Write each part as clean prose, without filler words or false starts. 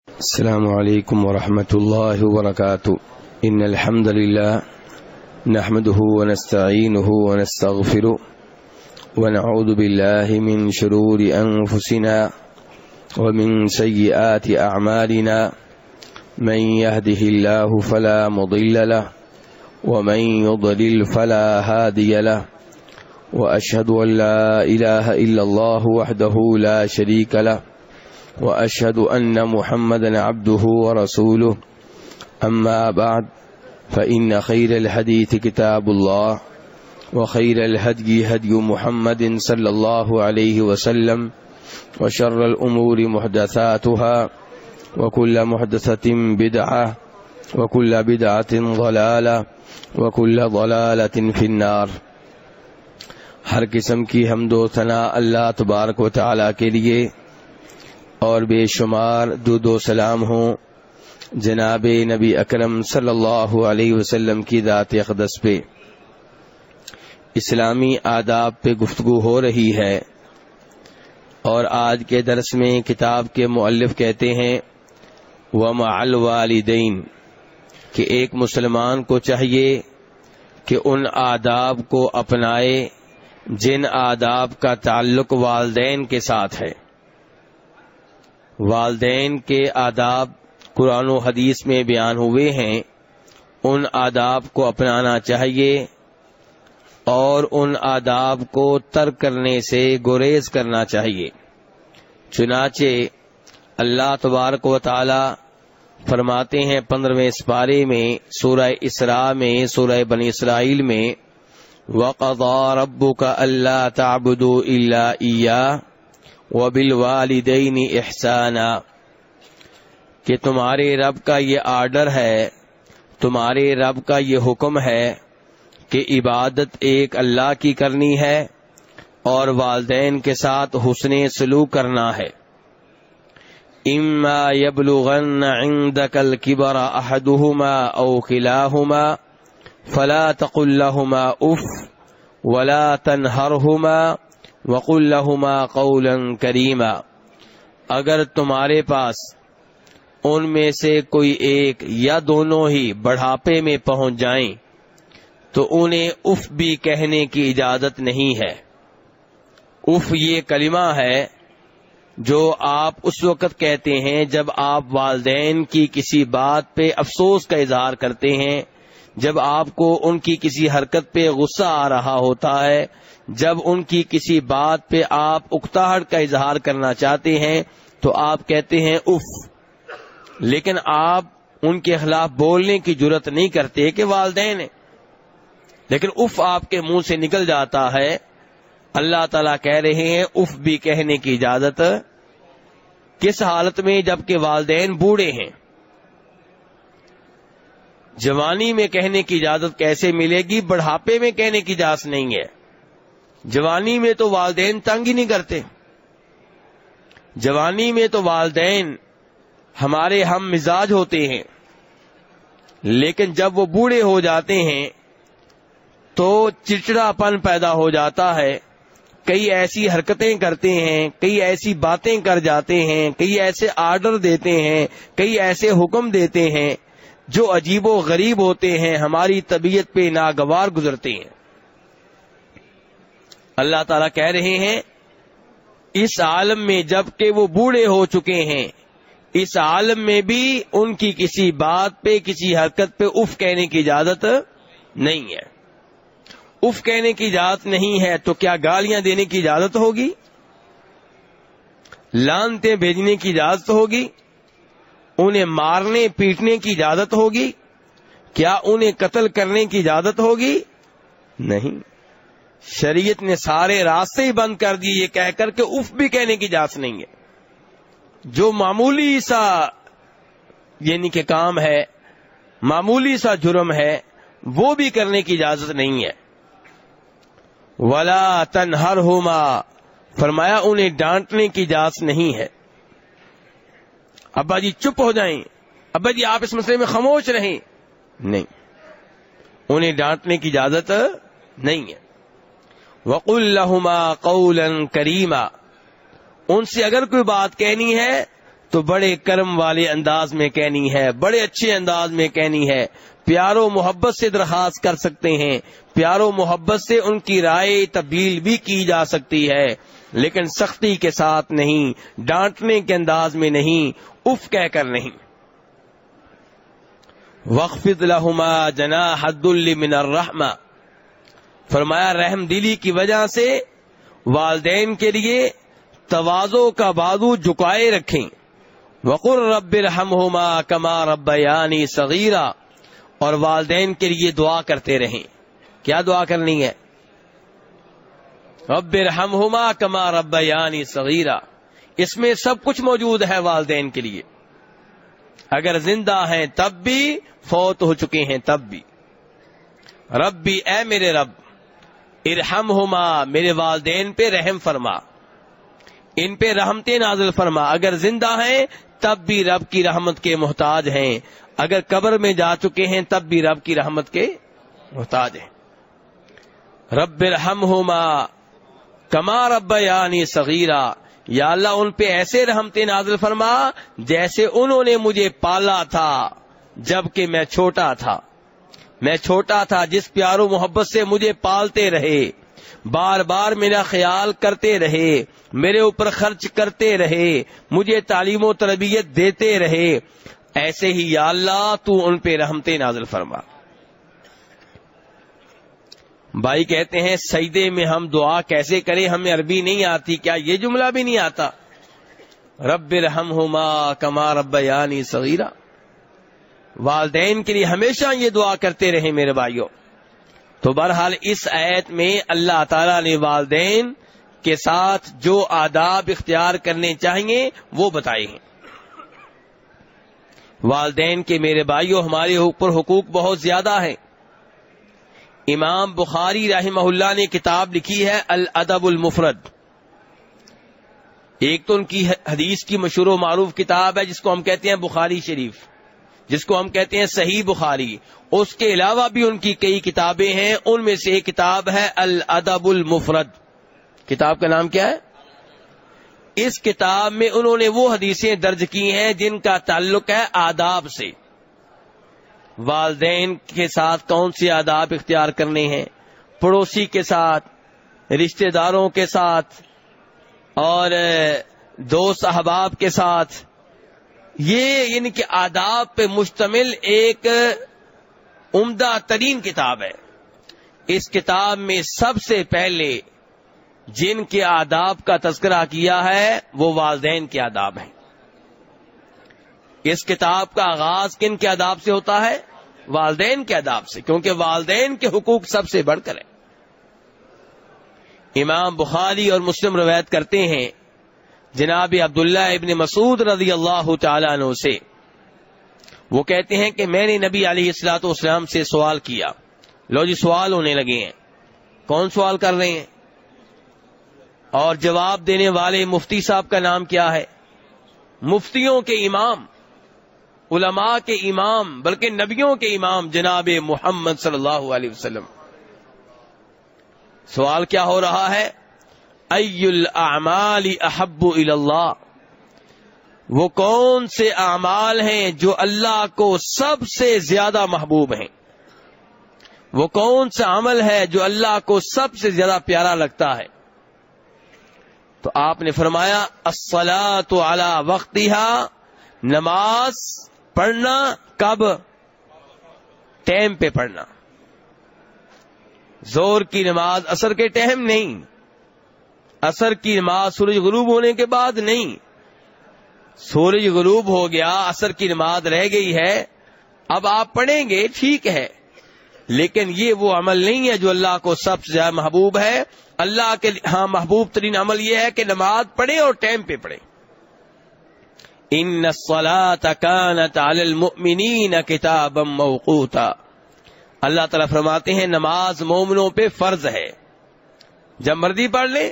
السلام علیکم ورحمۃ اللہ وبرکاتہ ان الحمد للہ نحمده ونستعینه ونستغفره ونعوذ باللہ من شرور انفسنا ومن سیئات اعمالنا من يهده الله فلا مضل له ومن يضلل فلا هادي له واشهد ان لا اله الا الله وحده لا شريك له وأشهد أن محمدا عبده ورسوله أما بعد فإن خير الحديث كتاب الله وخير الهدي هدي محمد صلى الله عليه وسلم وشر الأمور محدثاتها وكل محدثة بدعة وكل بدعة ضلالة وكل ضلالة في النار۔ ہر قسم کی حمد و ثنا اللہ تبارک و تعالی کے لیے، اور بے شمار درود و سلام ہوں جناب نبی اکرم صلی اللہ علیہ وسلم کی ذات اقدس پہ۔ اسلامی آداب پہ گفتگو ہو رہی ہے، اور آج کے درس میں کتاب کے مؤلف کہتے ہیں وَمَعَ الْوَالِدَيْنِ، کہ ایک مسلمان کو چاہیے کہ ان آداب کو اپنائے جن آداب کا تعلق والدین کے ساتھ ہے۔ والدین کے آداب قرآن و حدیث میں بیان ہوئے ہیں، ان آداب کو اپنانا چاہیے اور ان آداب کو ترک کرنے سے گریز کرنا چاہیے۔ چنانچہ اللہ تبارک و تعالی فرماتے ہیں 15ویں سپارے میں سورہ اسراء میں، سورہ بنی اسرائیل میں، وَقَضَىٰ رَبُّكَ أَلَّا تَعْبُدُوا إِلَّا إِيَّاهُ وَبِالْوَالِدَيْنِ إِحْسَانًا، کہ تمہارے رب کا یہ آرڈر ہے، تمہارے رب کا یہ حکم ہے کہ عبادت ایک اللہ کی کرنی ہے اور والدین کے ساتھ حسن سلوک کرنا ہے۔ إِمَّا يَبْلُغَنَّ عِندَكَ الْكِبَرَ أَحَدُهُمَا أَوْ كِلَاهُمَا فَلَا تَقُل لَّهُمَا أُفٍّ وَلَا تَنْهَرْهُمَا وَقُل لَّهُمَا قَوْلًا كَرِيمًا، اگر تمہارے پاس ان میں سے کوئی ایک یا دونوں ہی بڑھاپے میں پہنچ جائیں تو انہیں اف بھی کہنے کی اجازت نہیں ہے۔ اف یہ کلمہ ہے جو آپ اس وقت کہتے ہیں جب آپ والدین کی کسی بات پہ افسوس کا اظہار کرتے ہیں، جب آپ کو ان کی کسی حرکت پہ غصہ آ رہا ہوتا ہے، جب ان کی کسی بات پہ آپ اکتاہٹ کا اظہار کرنا چاہتے ہیں تو آپ کہتے ہیں اف، لیکن آپ ان کے خلاف بولنے کی جرات نہیں کرتے کہ والدین ہیں، لیکن اف آپ کے منہ سے نکل جاتا ہے۔ اللہ تعالیٰ کہہ رہے ہیں اف بھی کہنے کی اجازت کس حالت میں؟ جبکہ والدین بوڑھے ہیں۔ جوانی میں کہنے کی اجازت کیسے ملے گی؟ بڑھاپے میں کہنے کی اجازت نہیں ہے۔ جوانی میں تو والدین تنگ ہی نہیں کرتے، جوانی میں تو والدین ہمارے ہم مزاج ہوتے ہیں، لیکن جب وہ بوڑھے ہو جاتے ہیں تو چڑچڑاپن پیدا ہو جاتا ہے، کئی ایسی حرکتیں کرتے ہیں، کئی ایسی باتیں کر جاتے ہیں، کئی ایسے آرڈر دیتے ہیں، کئی ایسے حکم دیتے ہیں جو عجیب و غریب ہوتے ہیں، ہماری طبیعت پہ ناگوار گزرتے ہیں۔ اللہ تعالیٰ کہہ رہے ہیں اس عالم میں جب کہ وہ بوڑھے ہو چکے ہیں، اس عالم میں بھی ان کی کسی بات پہ، کسی حرکت پہ اف کہنے کی اجازت نہیں ہے۔ اف کہنے کی اجازت نہیں ہے تو کیا گالیاں دینے کی اجازت ہوگی؟ لعنتیں بھیجنے کی اجازت ہوگی؟ انہیں مارنے پیٹنے کی اجازت ہوگی؟ کیا انہیں قتل کرنے کی اجازت ہوگی؟ نہیں، شریعت نے سارے راستے ہی بند کر دیے یہ کہہ کر کہ اف بھی کہنے کی اجازت نہیں ہے۔ جو معمولی سا یعنی کہ کام ہے، معمولی سا جرم ہے، وہ بھی کرنے کی اجازت نہیں ہے۔ وَلَا تَنْهَرْهُمَا، فرمایا انہیں ڈانٹنے کی اجازت نہیں ہے۔ ابا جی چپ ہو جائیں، ابا جی آپ اس مسئلے میں خاموش رہیں، نہیں، انہیں ڈانٹنے کی اجازت نہیں ہے۔ وَقُل لَّهُمَا قَوْلًا كَرِيمًا، ان سے اگر کوئی بات کہنی ہے تو بڑے کرم والے انداز میں کہنی ہے، بڑے اچھے انداز میں کہنی ہے، پیار و محبت سے درخواست کر سکتے ہیں، پیار و محبت سے ان کی رائے تبدیل بھی کی جا سکتی ہے، لیکن سختی کے ساتھ نہیں، ڈانٹنے کے انداز میں نہیں، اف کہہ کر نہیں۔ وَاخْفِضْ لَهُمَا جَنَاحَ الذُّلِّ مِنَ الرَّحْمَةِ، فرمایا رحم دلی کی وجہ سے والدین کے لیے تواضع کا بازو جھکائے رکھیں۔ وَقُلْ رَبِّ ارْحَمْهُمَا كَمَا رَبَّيَانِي صَغِيرًا، اور والدین کے لیے دعا کرتے رہیں۔ کیا دعا کرنی ہے؟ رَبِّ ارْحَمْهُمَا كَمَا رَبَّيَانِي صَغِيرًا، اس میں سب کچھ موجود ہے والدین کے لیے، اگر زندہ ہیں تب بھی، فوت ہو چکے ہیں تب بھی۔ ربی، اے میرے رب، ارحمہما، میرے والدین پہ رحم فرما، ان پہ رحمتیں نازل فرما، اگر زندہ ہیں تب بھی رب کی رحمت کے محتاج ہیں، اگر قبر میں جا چکے ہیں تب بھی رب کی رحمت کے محتاج ہیں۔ رب ارحمہما کما ربیانی صغیرا، یا اللہ ان پہ ایسے رحمتیں نازل فرما جیسے انہوں نے مجھے پالا تھا جب کہ میں چھوٹا تھا، میں چھوٹا تھا، جس پیار و محبت سے مجھے پالتے رہے، بار بار میرا خیال کرتے رہے، میرے اوپر خرچ کرتے رہے، مجھے تعلیم و تربیت دیتے رہے، ایسے ہی یا اللہ تو ان پہ رحمتیں نازل فرما۔ بھائی کہتے ہیں سجدے میں ہم دعا کیسے کریں، ہمیں عربی نہیں آتی، کیا یہ جملہ بھی نہیں آتا؟ رب ارحمہما کما ربیانی صغیرا، والدین کے لیے ہمیشہ یہ دعا کرتے رہیں میرے بھائیوں۔ تو بہرحال اس آیت میں اللہ تعالیٰ نے والدین کے ساتھ جو آداب اختیار کرنے چاہیے وہ بتائے ہیں۔ والدین کے میرے بھائیوں ہمارے اوپر حقوق بہت زیادہ ہیں۔ امام بخاری رحمہ اللہ نے کتاب لکھی ہے الادب المفرد، ایک تو ان کی حدیث کی مشہور و معروف کتاب ہے جس کو ہم کہتے ہیں بخاری شریف، جس کو ہم کہتے ہیں صحیح بخاری، اس کے علاوہ بھی ان کی کئی کتابیں ہیں، ان میں سے ایک کتاب ہے الادب المفرد۔ کتاب کا نام کیا ہے؟ اس کتاب میں انہوں نے وہ حدیثیں درج کی ہیں جن کا تعلق ہے آداب سے، والدین کے ساتھ کون سے آداب اختیار کرنے ہیں، پڑوسی کے ساتھ، رشتہ داروں کے ساتھ، اور دوست احباب کے ساتھ، یہ ان کے آداب پہ مشتمل ایک عمدہ ترین کتاب ہے۔ اس کتاب میں سب سے پہلے جن کے آداب کا تذکرہ کیا ہے وہ والدین کے آداب ہیں۔ اس کتاب کا آغاز کن کے آداب سے ہوتا ہے؟ والدین کے آداب سے، کیونکہ والدین کے حقوق سب سے بڑھ کر ہیں۔ امام بخاری اور مسلم روایت کرتے ہیں جناب عبداللہ ابن مسعود رضی اللہ تعالیٰ عنہ سے، وہ کہتے ہیں کہ میں نے نبی علیہ الصلوۃ والسلام سے سوال کیا۔ لو جی سوال ہونے لگے ہیں، کون سوال کر رہے ہیں؟ اور جواب دینے والے مفتی صاحب کا نام کیا ہے؟ مفتیوں کے امام، علماء کے امام، بلکہ نبیوں کے امام جناب محمد صلی اللہ علیہ وسلم۔ سوال کیا ہو رہا ہے؟ ای الاعمال احب الی اللہ، وہ کون سے اعمال ہیں جو اللہ کو سب سے زیادہ محبوب ہیں، وہ کون سا عمل ہے جو اللہ کو سب سے زیادہ پیارا لگتا ہے؟ تو آپ نے فرمایا الصلاۃ علی وقتہا، نماز پڑھنا کب؟ ٹائم پہ پڑھنا، زور کی نماز عصر کے ٹائم نہیں، عصر کی نماز سورج غروب ہونے کے بعد نہیں، سورج غروب ہو گیا، عصر کی نماز رہ گئی ہے، اب آپ پڑھیں گے ٹھیک ہے، لیکن یہ وہ عمل نہیں ہے جو اللہ کو سب سے زیادہ محبوب ہے۔ اللہ کے ہاں محبوب ترین عمل یہ ہے کہ نماز پڑھیں اور ٹائم پہ پڑھیں۔ ان الصلاۃ کانت علی المؤمنین کتابا موقوتا، اللہ تعالیٰ فرماتے ہیں نماز مومنوں پہ فرض ہے، جب مرضی پڑھ لیں۔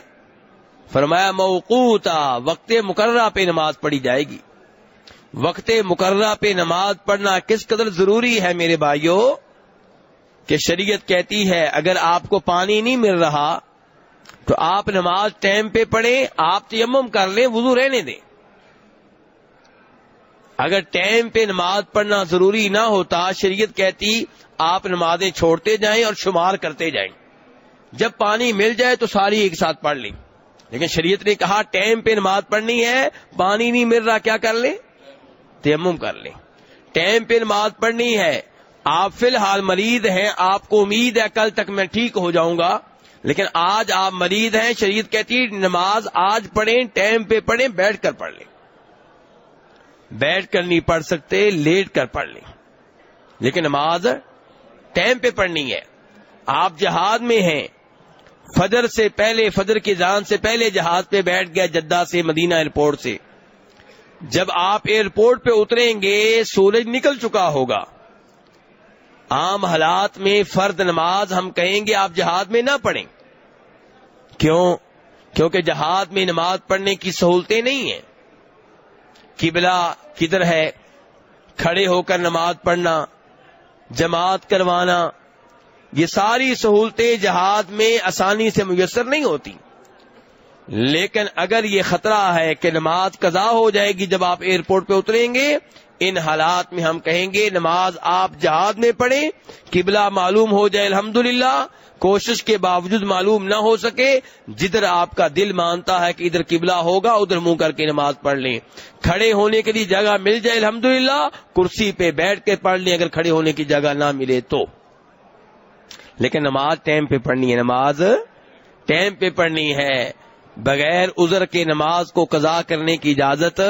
فرمایا موقوتا، وقت مقررہ پہ نماز پڑھی جائے گی۔ وقت مقررہ پہ نماز پڑھنا کس قدر ضروری ہے میرے بھائیوں، کہ شریعت کہتی ہے اگر آپ کو پانی نہیں مل رہا تو آپ نماز ٹائم پہ پڑھیں، آپ تیمم کر لیں، وضو رہنے دیں۔ اگر ٹائم پہ نماز پڑھنا ضروری نہ ہوتا، شریعت کہتی آپ نمازیں چھوڑتے جائیں اور شمار کرتے جائیں، جب پانی مل جائے تو ساری ایک ساتھ پڑھ لیں. لیکن شریعت نے کہا ٹائم پہ نماز پڑھنی ہے، پانی نہیں مل رہا، کیا کر لیں؟ تیمم کر لیں. ٹائم پہ نماز پڑھنی ہے. آپ فی الحال مریض ہیں، آپ کو امید ہے کل تک میں ٹھیک ہو جاؤں گا، لیکن آج آپ مریض ہیں، شریعت کہتی نماز آج پڑھیں، ٹائم پہ پڑھیں، بیٹھ کر پڑھ لیں. بیٹھ کر نہیں پڑھ سکتے، لیٹ کر پڑھ لیں، لیکن نماز ٹائم پہ پڑھنی ہے. آپ جہاد میں ہیں، فجر سے پہلے، فجر کی اذان سے پہلے جہاز پہ بیٹھ گئے جدہ سے مدینہ ایئرپورٹ سے. جب آپ ایئرپورٹ پہ اتریں گے سورج نکل چکا ہوگا. عام حالات میں فرض نماز ہم کہیں گے آپ جہاد میں نہ پڑھیں. کیوں؟ کیونکہ جہاد میں نماز پڑھنے کی سہولتیں نہیں ہیں. قبلہ کدھر ہے، کھڑے ہو کر نماز پڑھنا، جماعت کروانا، یہ ساری سہولتیں جہاد میں آسانی سے میسر نہیں ہوتی. لیکن اگر یہ خطرہ ہے کہ نماز قضا ہو جائے گی جب آپ ایئرپورٹ پہ اتریں گے، ان حالات میں ہم کہیں گے نماز آپ جہاد میں پڑھیں. قبلہ معلوم ہو جائے الحمدللہ، کوشش کے باوجود معلوم نہ ہو سکے، جدھر آپ کا دل مانتا ہے کہ ادھر قبلہ ہوگا ادھر منہ کر کے نماز پڑھ لیں. کھڑے ہونے کے لیے جگہ مل جائے الحمدللہ، کرسی پہ بیٹھ کے پڑھ لیں اگر کھڑے ہونے کی جگہ نہ ملے تو. لیکن نماز ٹائم پہ پڑھنی ہے، نماز ٹائم پہ پڑھنی ہے. بغیر عذر کے نماز کو قضا کرنے کی اجازت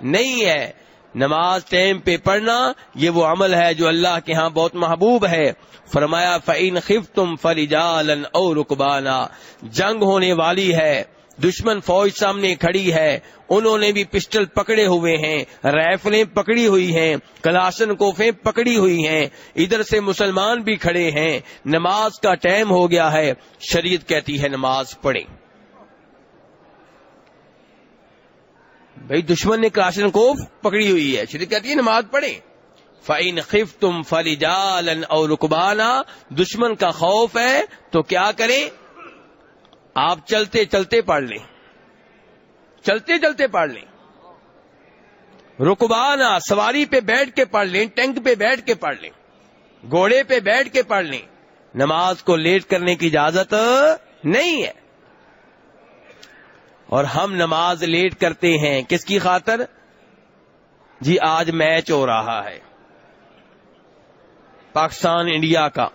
نہیں ہے. نماز ٹائم پہ پڑھنا یہ وہ عمل ہے جو اللہ کے ہاں بہت محبوب ہے. فرمایا فَإِنْ خِفْتُمْ فَرِجَالًا أَوْ رُكْبَانًا. جنگ ہونے والی ہے، دشمن فوج سامنے کھڑی ہے، انہوں نے بھی پسٹل پکڑے ہوئے ہیں، رائفلیں پکڑی ہوئی ہیں، کلاشن کوفیں پکڑی ہوئی ہیں، ادھر سے مسلمان بھی کھڑے ہیں، نماز کا ٹائم ہو گیا ہے. شریعت کہتی ہے نماز پڑھیں. بھئی دشمن نے کلاشن کوف پکڑی ہوئی ہے، شریعت کہتی ہے نماز پڑھیں. فَإِنْ خِفْتُمْ فَرِجَالًا أَوْ رُكْبَانًا. دشمن کا خوف ہے تو کیا کریں؟ آپ چلتے چلتے پڑھ لیں، چلتے چلتے پڑھ لیں. رکبانا، سواری پہ بیٹھ کے پڑھ لیں، ٹینک پہ بیٹھ کے پڑھ لیں، گھوڑے پہ بیٹھ کے پڑھ لیں. نماز کو لیٹ کرنے کی اجازت نہیں ہے. اور ہم نماز لیٹ کرتے ہیں کس کی خاطر؟ جی آج میچ ہو رہا ہے پاکستان انڈیا کا،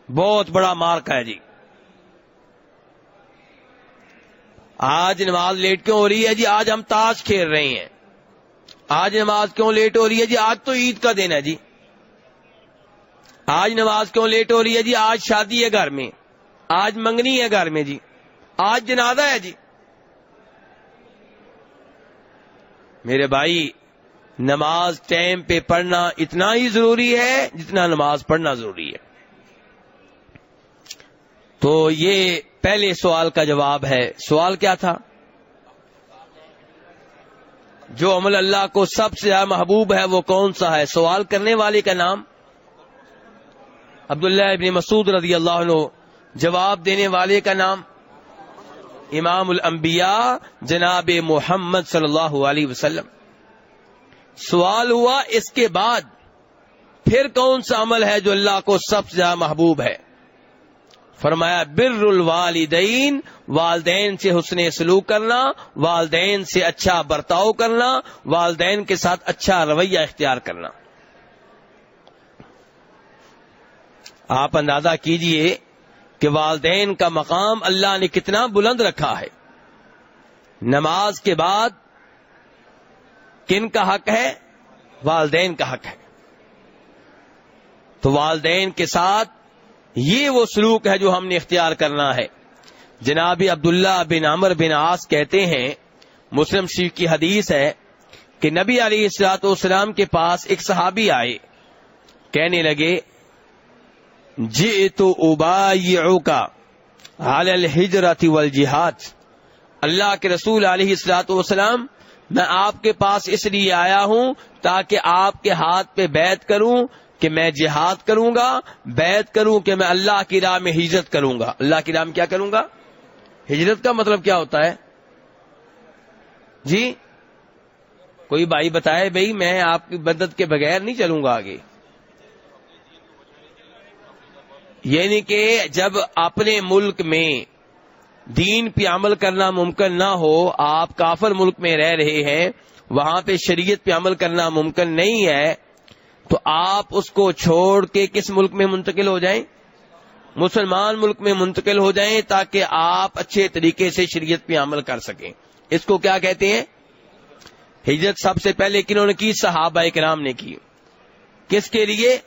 بہت بڑا مارکا ہے جی. آج نماز لیٹ کیوں ہو رہی ہے؟ جی آج ہم تاش کھیل رہے ہیں. آج نماز کیوں لیٹ ہو رہی ہے؟ جی آج تو عید کا دن ہے جی. آج نماز کیوں لیٹ ہو رہی ہے؟ جی آج شادی ہے گھر میں، آج منگنی ہے گھر میں، جی آج جنازہ ہے. جی میرے بھائی، نماز ٹائم پہ پڑھنا اتنا ہی ضروری ہے جتنا نماز پڑھنا ضروری ہے. تو یہ پہلے سوال کا جواب ہے. سوال کیا تھا؟ جو عمل اللہ کو سب سے زیادہ محبوب ہے وہ کون سا ہے؟ سوال کرنے والے کا نام عبداللہ ابن مسعود رضی اللہ عنہ. جواب دینے والے کا نام امام الانبیاء جناب محمد صلی اللہ علیہ وسلم. سوال ہوا اس کے بعد پھر کون سا عمل ہے جو اللہ کو سب سے زیادہ محبوب ہے؟ فرمایا بر الوالدین، والدین سے حسن سلوک کرنا، والدین سے اچھا برتاؤ کرنا، والدین کے ساتھ اچھا رویہ اختیار کرنا. آپ اندازہ کیجئے کہ والدین کا مقام اللہ نے کتنا بلند رکھا ہے. نماز کے بعد کن کا حق ہے؟ والدین کا حق ہے. تو والدین کے ساتھ یہ وہ سلوک ہے جو ہم نے اختیار کرنا ہے. جناب عبداللہ بن عمر بن عاص کہتے ہیں، مسلم شریف کی حدیث ہے کہ نبی علیہ الصلوۃ والسلام کے پاس ایک صحابی آئے، کہنے لگے جئت ابایعک علی الہجرۃ والجہاد. اللہ کے رسول علیہ الصلوۃ والسلام، میں آپ کے پاس اس لیے آیا ہوں تاکہ آپ کے ہاتھ پہ بیعت کروں کہ میں جہاد کروں گا، بیعت کروں کہ میں اللہ کی راہ میں ہجرت کروں گا. اللہ کی راہ میں کیا کروں گا؟ ہجرت کا مطلب کیا ہوتا ہے؟ جی کوئی بھائی بتائے بھئی میں آپ کی مدد کے بغیر نہیں چلوں گا آگے. یعنی کہ جب اپنے ملک میں دین پہ عمل کرنا ممکن نہ ہو، آپ کافر ملک میں رہ رہے ہیں، وہاں پہ شریعت پہ عمل کرنا ممکن نہیں ہے، تو آپ اس کو چھوڑ کے کس ملک میں منتقل ہو جائیں؟ مسلمان ملک میں منتقل ہو جائیں، تاکہ آپ اچھے طریقے سے شریعت پہ عمل کر سکیں. اس کو کیا کہتے ہیں؟ ہجرت. سب سے پہلے کنہوں نے کی؟ صحابہ کرام نے کی. کس کے لیے؟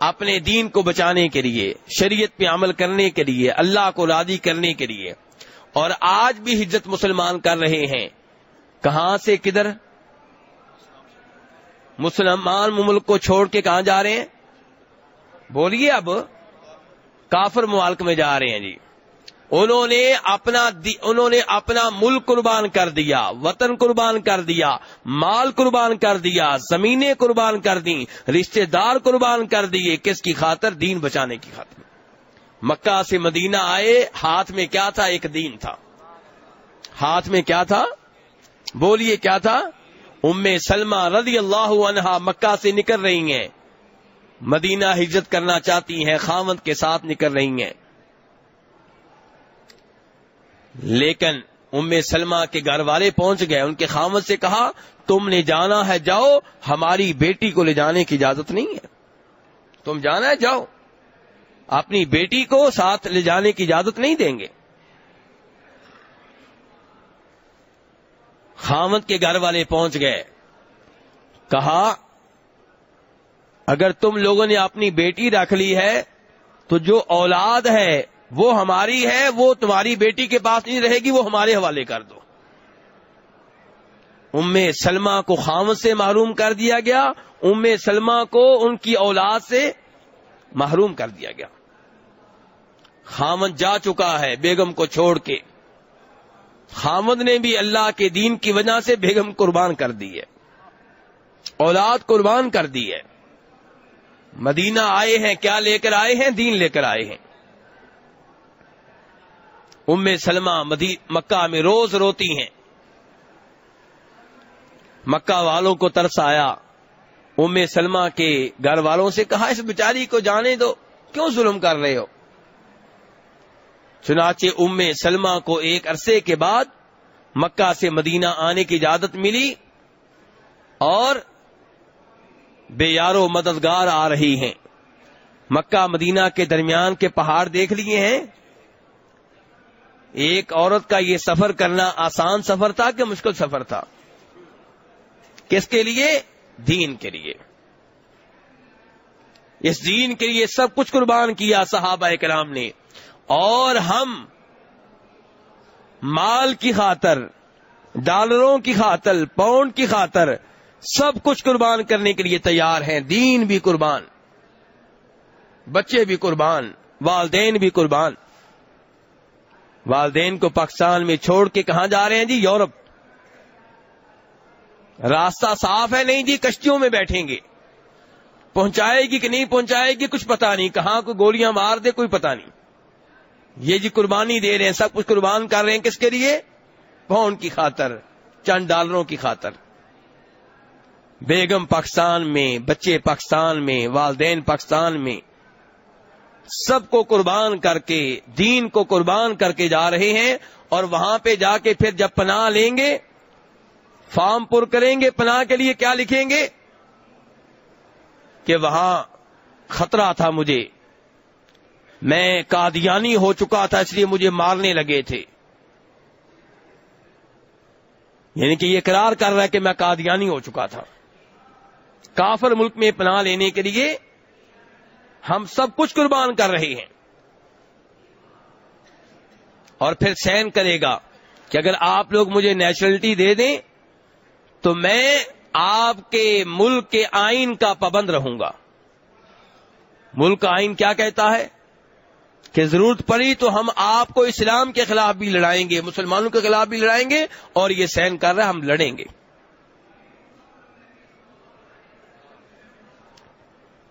اپنے دین کو بچانے کے لیے، شریعت پہ عمل کرنے کے لیے، اللہ کو راضی کرنے کے لیے. اور آج بھی ہجرت مسلمان کر رہے ہیں. کہاں سے کدھر؟ مسلمان ملک کو چھوڑ کے کہاں جا رہے ہیں؟ بولیے. اب کافر ممالک میں جا رہے ہیں جی. انہوں نے اپنا ملک قربان کر دیا، وطن قربان کر دیا، مال قربان کر دیا، زمینیں قربان کر دیں، رشتہ دار قربان کر دیے. کس کی خاطر؟ دین بچانے کی خاطر. مکہ سے مدینہ آئے، ہاتھ میں کیا تھا؟ ایک دین تھا. ہاتھ میں کیا تھا؟ بولیے کیا تھا؟ ام سلمہ رضی اللہ عنہا مکہ سے نکل رہی ہیں، مدینہ ہجرت کرنا چاہتی ہیں، خاوند کے ساتھ نکل رہی ہیں. لیکن ام سلمہ کے گھر والے پہنچ گئے. ان کے خاوند سے کہا تم نے جانا ہے جاؤ، ہماری بیٹی کو لے جانے کی اجازت نہیں ہے. تم جانا ہے جاؤ، اپنی بیٹی کو ساتھ لے جانے کی اجازت نہیں دیں گے. خاوند کے گھر والے پہنچ گئے. کہا اگر تم لوگوں نے اپنی بیٹی رکھ لی ہے تو جو اولاد ہے وہ ہماری ہے، وہ تمہاری بیٹی کے پاس نہیں رہے گی، وہ ہمارے حوالے کر دو. ام سلمہ کو خاوند سے محروم کر دیا گیا، ام سلمہ کو ان کی اولاد سے محروم کر دیا گیا. خاوند جا چکا ہے بیگم کو چھوڑ کے. خاوند نے بھی اللہ کے دین کی وجہ سے بیگم قربان کر دی ہے، اولاد قربان کر دی ہے. مدینہ آئے ہیں، کیا لے کر آئے ہیں؟ دین لے کر آئے ہیں. ام سلمہ مکہ میں روز روتی ہیں. مکہ والوں کو ترس آیا. ام سلمہ کے گھر والوں سے کہا اس بیچاری کو جانے دو، کیوں ظلم کر رہے ہو؟ چنانچہ ام سلمہ کو ایک عرصے کے بعد مکہ سے مدینہ آنے کی اجازت ملی، اور بے یارو مددگار آ رہی ہیں. مکہ مدینہ کے درمیان کے پہاڑ دیکھ لیے ہیں. ایک عورت کا یہ سفر کرنا آسان سفر تھا کہ مشکل سفر تھا؟ کس کے لیے؟ دین کے لیے. اس دین کے لیے سب کچھ قربان کیا صحابہ کرام نے. اور ہم مال کی خاطر، ڈالروں کی خاطر، پاؤنڈ کی خاطر سب کچھ قربان کرنے کے لیے تیار ہیں. دین بھی قربان، بچے بھی قربان، والدین بھی قربان. والدین کو پاکستان میں چھوڑ کے کہاں جا رہے ہیں جی؟ یورپ. راستہ صاف ہے نہیں جی، کشتیوں میں بیٹھیں گے. پہنچائے گی کہ نہیں پہنچائے گی کچھ پتا نہیں، کہاں کوئی گولیاں مار دے کوئی پتا نہیں. یہ جی قربانی دے رہے ہیں، سب کچھ قربان کر رہے ہیں. کس کے لیے؟ پاؤنڈ کی خاطر، چند ڈالروں کی خاطر. بیگم پاکستان میں، بچے پاکستان میں، والدین پاکستان میں، سب کو قربان کر کے، دین کو قربان کر کے جا رہے ہیں. اور وہاں پہ جا کے پھر جب پناہ لیں گے، فارم پر کریں گے، پناہ کے لیے کیا لکھیں گے؟ کہ وہاں خطرہ تھا مجھے، میں قادیانی ہو چکا تھا اس لیے مجھے مارنے لگے تھے. یعنی کہ یہ اقرار کر رہا ہے کہ میں قادیانی ہو چکا تھا. کافر ملک میں پناہ لینے کے لیے ہم سب کچھ قربان کر رہے ہیں. اور پھر سین کرے گا کہ اگر آپ لوگ مجھے نیشنلٹی دے دیں تو میں آپ کے ملک کے آئین کا پابند رہوں گا. ملک کا آئین کیا کہتا ہے کہ ضرورت پڑی تو ہم آپ کو اسلام کے خلاف بھی لڑائیں گے، مسلمانوں کے خلاف بھی لڑائیں گے، اور یہ سین کر رہا ہے ہم لڑیں گے.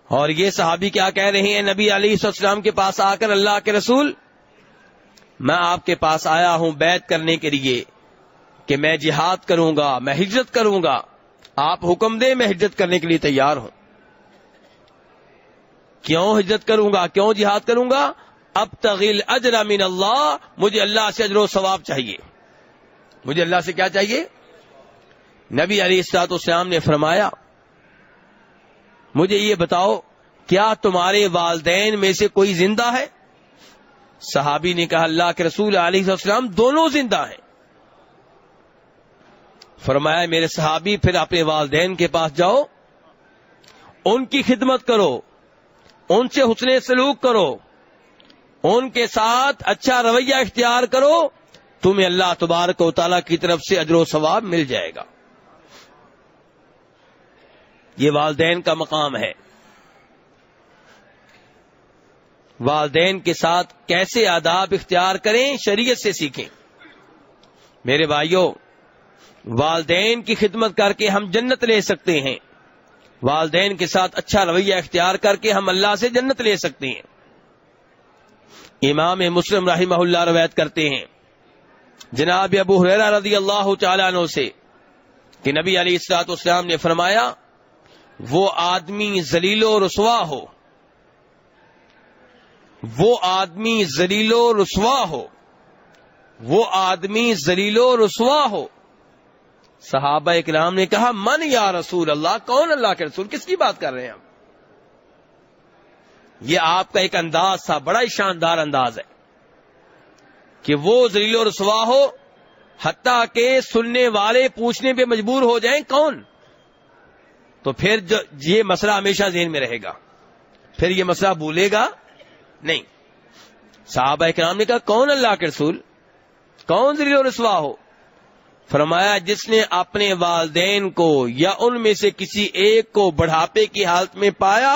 اور یہ صحابی کیا کہہ رہے ہیں نبی علیہ السلام کے پاس آ کر؟ اللہ کے رسول، میں آپ کے پاس آیا ہوں بیعت کرنے کے لیے کہ میں جہاد کروں گا، میں ہجرت کروں گا. آپ حکم دیں میں ہجرت کرنے کے لیے تیار ہوں. کیوں ہجرت کروں گا, کیوں جہاد کروں گا؟ ابتغی الاجر من اللہ, مجھے اللہ سے اجر و ثواب چاہیے. مجھے اللہ سے کیا چاہیے؟ نبی علیہ الصلوۃ والسلام نے فرمایا مجھے یہ بتاؤ کیا تمہارے والدین میں سے کوئی زندہ ہے؟ صحابی نے کہا اللہ کے رسول علیہ السلام دونوں زندہ ہیں. فرمایا میرے صحابی پھر اپنے والدین کے پاس جاؤ, ان کی خدمت کرو, ان سے حسن سلوک کرو, ان کے ساتھ اچھا رویہ اختیار کرو, تمہیں اللہ تبارک و تعالیٰ کی طرف سے اجر و ثواب مل جائے گا. یہ والدین کا مقام ہے. والدین کے ساتھ کیسے آداب اختیار کریں, شریعت سے سیکھیں. میرے بھائیوں, والدین کی خدمت کر کے ہم جنت لے سکتے ہیں. والدین کے ساتھ اچھا رویہ اختیار کر کے ہم اللہ سے جنت لے سکتے ہیں. امام مسلم رحمہ اللہ روایت کرتے ہیں جناب ابو ہریرہ رضی اللہ تعالیٰ عنہ سے کہ نبی علیہ الصلوۃ والسلام نے فرمایا وہ آدمی ذلیل و رسوا ہو, وہ آدمی ذلیل و رسوا ہو, وہ آدمی ذلیل و رسوا ہو. صحابہ اکرام نے کہا من یا رسول اللہ, کون اللہ کے رسول, کس کی بات کر رہے ہیں ہم؟ یہ آپ کا ایک انداز تھا, بڑا ہی شاندار انداز ہے کہ وہ ذلیل و رسوا ہو حتیٰ کہ سننے والے پوچھنے پہ مجبور ہو جائیں کون. تو پھر یہ مسئلہ ہمیشہ ذہن میں رہے گا, پھر یہ مسئلہ بھولے گا نہیں. صحابہ کرام نے کہا کون اللہ کے رسول, کون ذلیل و رسوا ہو؟ فرمایا جس نے اپنے والدین کو یا ان میں سے کسی ایک کو بڑھاپے کی حالت میں پایا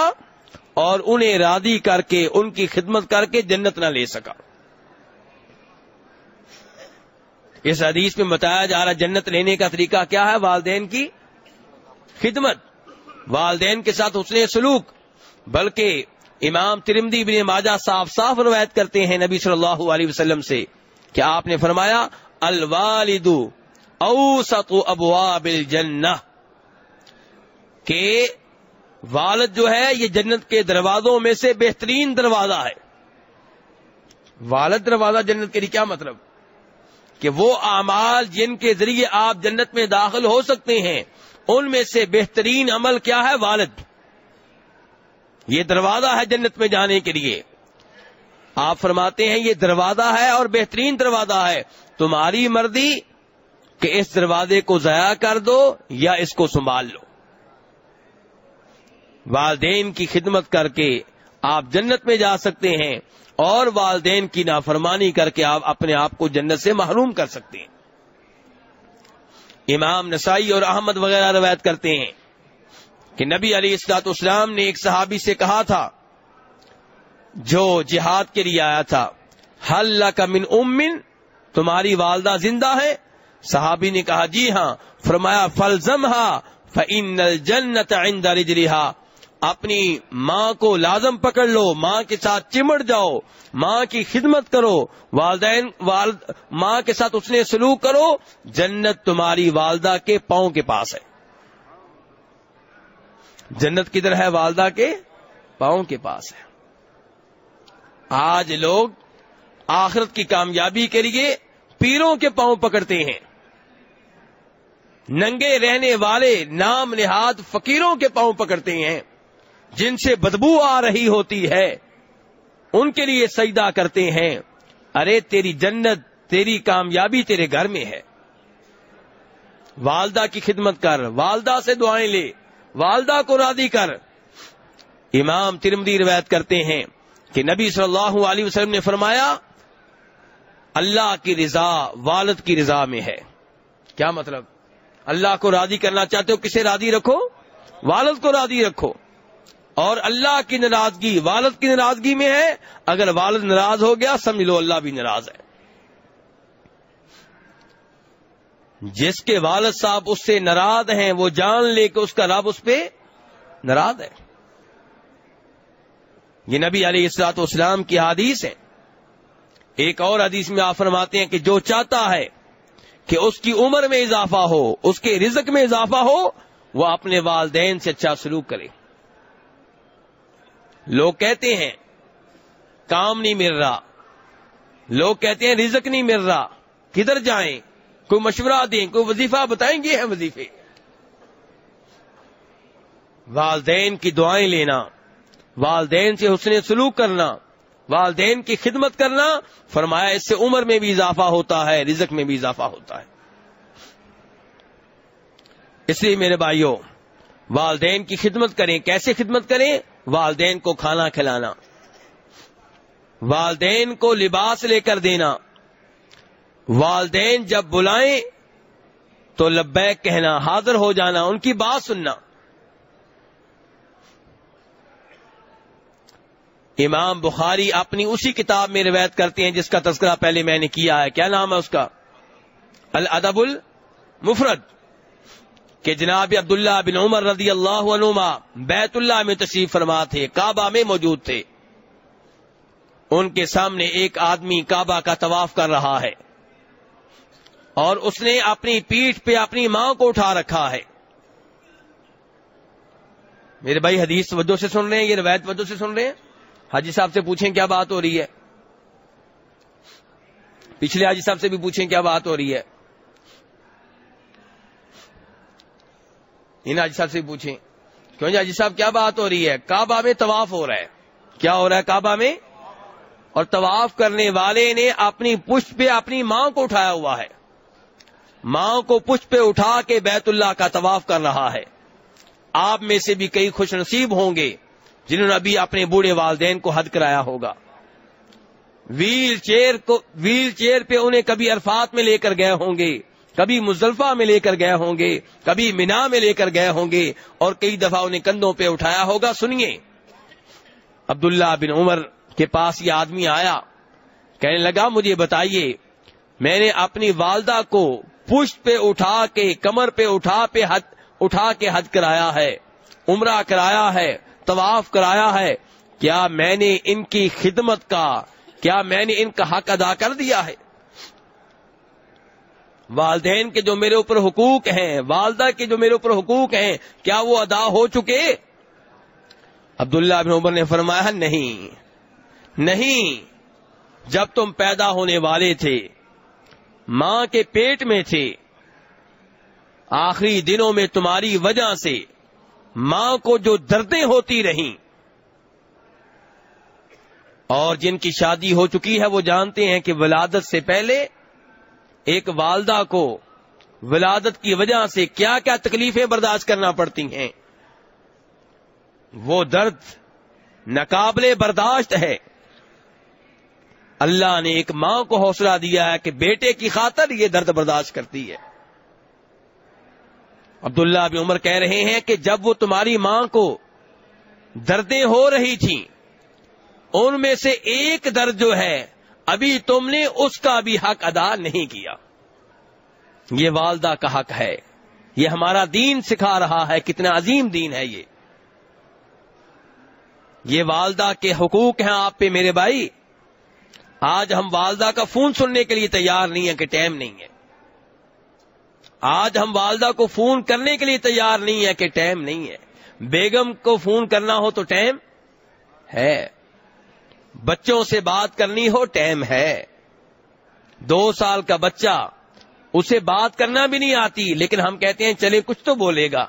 اور انہیں راضی کر کے ان کی خدمت کر کے جنت نہ لے سکا. اس حدیث میں بتایا جا رہا جنت لینے کا طریقہ کیا ہے؟ والدین کی خدمت, والدین کے ساتھ حسن سلوک. بلکہ امام ترمذی بن ماجہ صاف صاف روایت کرتے ہیں نبی صلی اللہ علیہ وسلم سے کہ آپ نے فرمایا الوالد اوسط ابواب الجنہ, کہ والد جو ہے یہ جنت کے دروازوں میں سے بہترین دروازہ ہے. والد دروازہ جنت کے لیے کیا مطلب؟ کہ وہ اعمال جن کے ذریعے آپ جنت میں داخل ہو سکتے ہیں ان میں سے بہترین عمل کیا ہے؟ والد. یہ دروازہ ہے جنت میں جانے کے لیے. آپ فرماتے ہیں یہ دروازہ ہے اور بہترین دروازہ ہے, تمہاری مرضی کہ اس دروازے کو ضائع کر دو یا اس کو سنبھال لو. والدین کی خدمت کر کے آپ جنت میں جا سکتے ہیں اور والدین کی نافرمانی کر کے آپ اپنے آپ کو جنت سے محروم کر سکتے ہیں. امام نسائی اور احمد وغیرہ روایت کرتے ہیں کہ نبی علیہ الصلوۃ والسلام نے ایک صحابی سے کہا تھا جو جہاد کے لیے آیا تھا, ہل لک من ام, تمہاری والدہ زندہ ہے؟ صحابی نے کہا جی ہاں. فرمایا فلزمها فإن الجنة عند رجلها, اپنی ماں کو لازم پکڑ لو, ماں کے ساتھ چمٹ جاؤ, ماں کی خدمت کرو, ماں کے ساتھ اس نے سلوک کرو, جنت تمہاری والدہ کے پاؤں کے پاس ہے. جنت کدھر ہے؟ والدہ کے پاؤں کے پاس ہے. آج لوگ آخرت کی کامیابی کے لیے پیروں کے پاؤں پکڑتے ہیں, ننگے رہنے والے نام نہاد فقیروں کے پاؤں پکڑتے ہیں جن سے بدبو آ رہی ہوتی ہے, ان کے لیے سجدہ کرتے ہیں. ارے تیری جنت, تیری کامیابی تیرے گھر میں ہے. والدہ کی خدمت کر, والدہ سے دعائیں لے, والدہ کو راضی کر. امام ترمذی روایت کرتے ہیں کہ نبی صلی اللہ علیہ وسلم نے فرمایا اللہ کی رضا والد کی رضا میں ہے. کیا مطلب؟ اللہ کو راضی کرنا چاہتے ہو, کسے راضی رکھو؟ والد کو راضی رکھو. اور اللہ کی ناراضگی والد کی ناراضگی میں ہے. اگر والد ناراض ہو گیا سمجھ لو اللہ بھی ناراض ہے. جس کے والد صاحب اس سے ناراض ہیں وہ جان لے کہ اس کا رب اس پہ ناراض ہے. یہ نبی علیہ الصلوۃ والسلام کی حدیث ہے. ایک اور حدیث میں آپ فرماتے ہیں کہ جو چاہتا ہے کہ اس کی عمر میں اضافہ ہو, اس کے رزق میں اضافہ ہو, وہ اپنے والدین سے اچھا سلوک کرے. لوگ کہتے ہیں کام نہیں مل رہا، لوگ کہتے ہیں رزق نہیں مل رہا، کدھر جائیں؟ کوئی مشورہ دیں، کوئی وظیفہ بتائیں گے ہیں وظیفے. والدین کی دعائیں لینا، والدین سے حسن سلوک کرنا، والدین کی خدمت کرنا، فرمایا اس سے عمر میں بھی اضافہ ہوتا ہے، رزق میں بھی اضافہ ہوتا ہے. اس لیے میرے بھائیوں، والدین کی خدمت کریں. کیسے خدمت کریں؟ والدین کو کھانا کھلانا، والدین کو لباس لے کر دینا، والدین جب بلائیں تو لبیک کہنا، حاضر ہو جانا، ان کی بات سننا. امام بخاری اپنی اسی کتاب میں روایت کرتے ہیں جس کا تذکرہ پہلے میں نے کیا ہے. کیا نام ہے اس کا؟ الادب المفرد. کہ جناب عبداللہ بن عمر رضی اللہ عنہما بیت اللہ میں تشریف فرما تھے، کعبہ میں موجود تھے. ان کے سامنے ایک آدمی کعبہ کا طواف کر رہا ہے اور اس نے اپنی پیٹھ پہ اپنی ماں کو اٹھا رکھا ہے. میرے بھائی حدیث توجہ سے سن رہے ہیں؟ یہ روایت توجہ سے سن رہے ہیں؟ حاجی صاحب سے پوچھیں کیا بات ہو رہی ہے، پچھلے حاجی صاحب سے بھی پوچھیں کیا بات ہو رہی ہے، ان حاجی صاحب سے بھی پوچھیں کیوں جی حاجی صاحب کیا بات ہو رہی ہے؟ کعبہ میں طواف ہو رہا ہے. کیا ہو رہا ہے کعبہ میں؟ اور طواف کرنے والے نے اپنی پشت پہ اپنی ماں کو اٹھایا ہوا ہے، ماں کو پشت پہ اٹھا کے بیت اللہ کا طواف کر رہا ہے. آپ میں سے بھی کئی خوش نصیب ہوں گے جنہوں نے ابھی اپنے بوڑھے والدین کو حج کرایا ہوگا. ویل چیئر پہ انہیں کبھی عرفات میں لے کر گئے ہوں گے، کبھی مزدلفہ میں لے کر گئے ہوں گے، کبھی مینا میں لے کر گئے ہوں گے، اور کئی دفعہ انہیں کندھوں پہ اٹھایا ہوگا. سنیے، عبداللہ بن عمر کے پاس یہ آدمی آیا، کہنے لگا مجھے بتائیے، میں نے اپنی والدہ کو پشت پہ اٹھا کے، کمر پہ اٹھا کے حج کرایا ہے، عمرہ کرایا ہے، طواف کرایا ہے، کیا میں نے ان کی خدمت کا، کیا میں نے ان کا حق ادا کر دیا ہے؟ والدین کے جو میرے اوپر حقوق ہیں، والدہ کے جو میرے اوپر حقوق ہیں، کیا وہ ادا ہو چکے؟ عبداللہ بن عمر نے فرمایا نہیں، جب تم پیدا ہونے والے تھے، ماں کے پیٹ میں تھے، آخری دنوں میں تمہاری وجہ سے ماں کو جو دردیں ہوتی رہیں، اور جن کی شادی ہو چکی ہے وہ جانتے ہیں کہ ولادت سے پہلے ایک والدہ کو ولادت کی وجہ سے کیا کیا تکلیفیں برداشت کرنا پڑتی ہیں. وہ درد ناقابل برداشت ہے. اللہ نے ایک ماں کو حوصلہ دیا ہے کہ بیٹے کی خاطر یہ درد برداشت کرتی ہے. عبداللہ بن عمر کہہ رہے ہیں کہ جب وہ تمہاری ماں کو دردیں ہو رہی تھیں، ان میں سے ایک درد جو ہے ابھی تم نے اس کا بھی حق ادا نہیں کیا. یہ والدہ کا حق ہے. یہ ہمارا دین سکھا رہا ہے کتنا عظیم دین ہے یہ والدہ کے حقوق ہیں آپ پہ میرے بھائی. آج ہم والدہ کا فون سننے کے لیے تیار نہیں ہے کہ ٹائم نہیں ہے. آج ہم والدہ کو فون کرنے کے لیے تیار نہیں ہے کہ ٹائم نہیں ہے. بیگم کو فون کرنا ہو تو ٹائم ہے، بچوں سے بات کرنی ہو ٹائم ہے. 2 سال کا بچہ، اسے بات کرنا بھی نہیں آتی، لیکن ہم کہتے ہیں چلے کچھ تو بولے گا،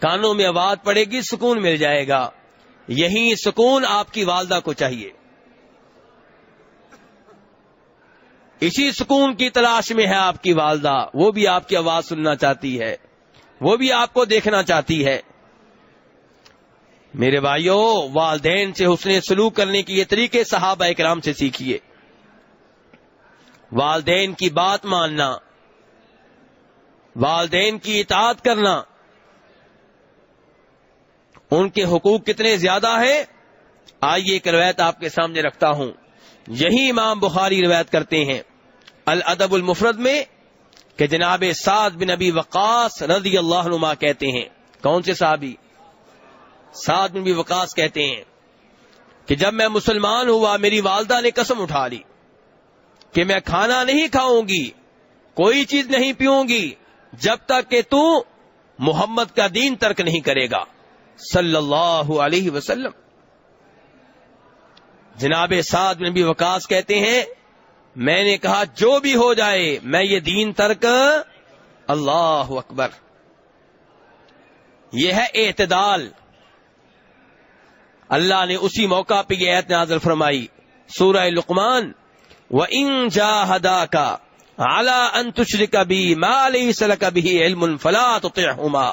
کانوں میں آواز پڑے گی، سکون مل جائے گا. یہی سکون آپ کی والدہ کو چاہیے. اسی سکون کی تلاش میں ہے آپ کی والدہ. وہ بھی آپ کی آواز سننا چاہتی ہے، وہ بھی آپ کو دیکھنا چاہتی ہے. میرے بھائیوں، والدین سے حسن سلوک کرنے کی یہ طریقے صحابہ اکرام سے سیکھیے. والدین کی بات ماننا، والدین کی اطاعت کرنا. ان کے حقوق کتنے زیادہ ہیں؟ آئیے ایک روایت آپ کے سامنے رکھتا ہوں. یہی امام بخاری روایت کرتے ہیں الادب المفرد میں کہ جناب سعد بن ابی وقاص رضی اللہ عنہ کہتے ہیں. کون سے صحابی؟ سعد بن ابی وقاص کہتے ہیں کہ جب میں مسلمان ہوا میری والدہ نے قسم اٹھا لی کہ میں کھانا نہیں کھاؤں گی، کوئی چیز نہیں پیوں گی جب تک کہ تو محمد کا دین ترک نہیں کرے گا صلی اللہ علیہ وسلم. جناب سعد بن ابی وقاص کہتے ہیں میں نے کہا جو بھی ہو جائے میں یہ دین ترک. اللہ اکبر. یہ ہے اعتدال. اللہ نے اسی موقع پہ یہ آیت نازل فرمائی سورہ لقمان وَإِن جَاهَدَاكَ عَلَىٰ أَن تُشْرِكَ بِي مَا لَيْسَ لَكَ بِهِ عِلْمٌ فَلَا تُطِعْهُمَا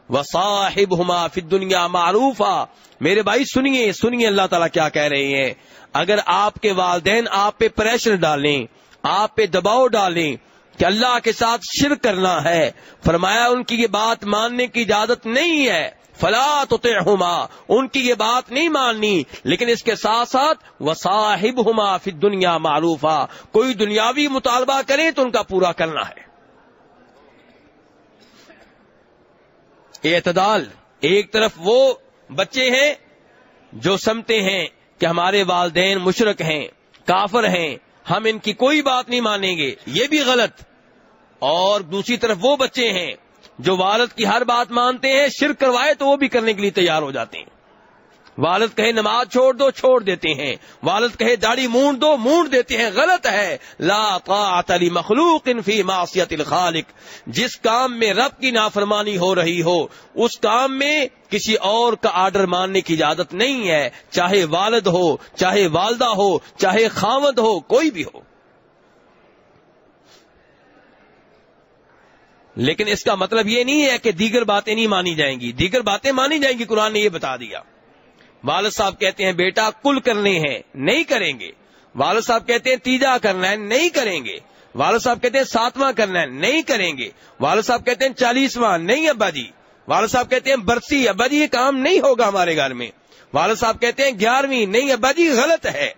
وَصَاحِبْهُمَا فِي الدُّنْيَا مَعْرُوفًا. میرے بھائی سنیے اللہ تعالیٰ کیا کہہ رہے ہیں. اگر آپ کے والدین آپ پہ پریشر ڈالیں, آپ پہ دباؤ ڈالیں کہ اللہ کے ساتھ شرک کرنا ہے, فرمایا ان کی یہ بات ماننے کی اجازت نہیں ہے. فلا تطعهما, ان کی یہ بات نہیں ماننی, لیکن اس کے ساتھ ساتھ وصاحبهما فی الدنیا معروفا, کوئی دنیاوی مطالبہ کرے تو ان کا پورا کرنا ہے. اعتدال. ایک طرف وہ بچے ہیں جو سمجھتے ہیں کہ ہمارے والدین مشرک ہیں, کافر ہیں, ہم ان کی کوئی بات نہیں مانیں گے, یہ بھی غلط. اور دوسری طرف وہ بچے ہیں جو والد کی ہر بات مانتے ہیں, شرک کروائے تو وہ بھی کرنے کے لیے تیار ہو جاتے ہیں. والد کہے نماز چھوڑ دو, چھوڑ دیتے ہیں. والد کہے داڑھی مونڈ دو, مونڈ دیتے ہیں. غلط ہے. لا طاعت لمخلوق فی معصیت الخالق. جس کام میں رب کی نافرمانی ہو رہی ہو اس کام میں کسی اور کا آرڈر ماننے کی اجازت نہیں ہے, چاہے والد ہو, چاہے والدہ ہو, چاہے خاوند ہو, کوئی بھی ہو. لیکن اس کا مطلب یہ نہیں ہے کہ دیگر باتیں نہیں مانی جائیں گی. دیگر باتیں مانی جائیں گی, قرآن نے یہ بتا دیا. والد صاحب کہتے ہیں بیٹا کل کرنے ہیں, نہیں کریں گے. والد صاحب کہتے ہیں تیجا کرنا ہے, نہیں کریں گے. والد صاحب کہتے ہیں 7واں کرنا ہے, نہیں کریں گے. والد صاحب کہتے ہیں 40واں, نہیں ابا جی. والد صاحب کہتے ہیں برسی, ابا جی یہ کام نہیں ہوگا ہمارے گھر میں. والد صاحب کہتے ہیں 11ویں, نہیں ابا جی غلط ہے.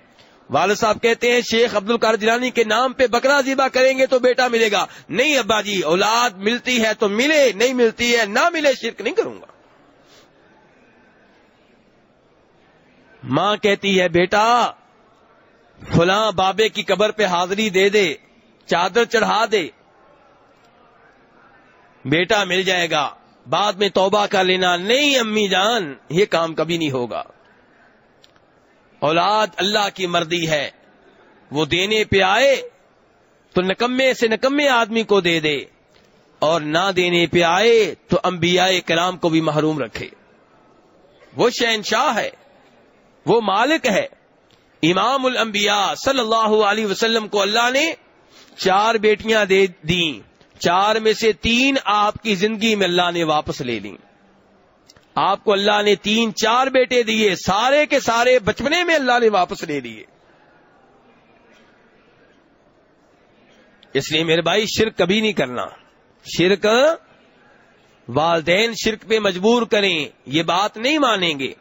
والد صاحب کہتے ہیں شیخ عبد القادر جیلانی کے نام پہ بکرا ذبح کریں گے تو بیٹا ملے گا, نہیں ابا جی اولاد ملتی ہے تو ملے, نہیں ملتی ہے نہ ملے, شرک نہیں کروں گا. ماں کہتی ہے بیٹا فلاں بابے کی قبر پہ حاضری دے دے, چادر چڑھا دے, بیٹا مل جائے گا, بعد میں توبہ کر لینا. نہیں امی جان یہ کام کبھی نہیں ہوگا. اولاد اللہ کی مرضی ہے, وہ دینے پہ آئے تو نکمے سے نکمے آدمی کو دے دے, اور نہ دینے پہ آئے تو انبیاء کرام کو بھی محروم رکھے. وہ شہنشاہ ہے, وہ مالک ہے. امام الانبیاء صلی اللہ علیہ وسلم کو اللہ نے 4 بیٹیاں دے دیں, 4 میں سے 3 آپ کی زندگی میں اللہ نے واپس لے لیں. آپ کو اللہ نے 3-4 بیٹے دیے, سارے کے سارے بچپنے میں اللہ نے واپس لے لیے. اس لیے میرے بھائی شرک کبھی نہیں کرنا. شرک والدین شرک پہ مجبور کریں, یہ بات نہیں مانیں گے.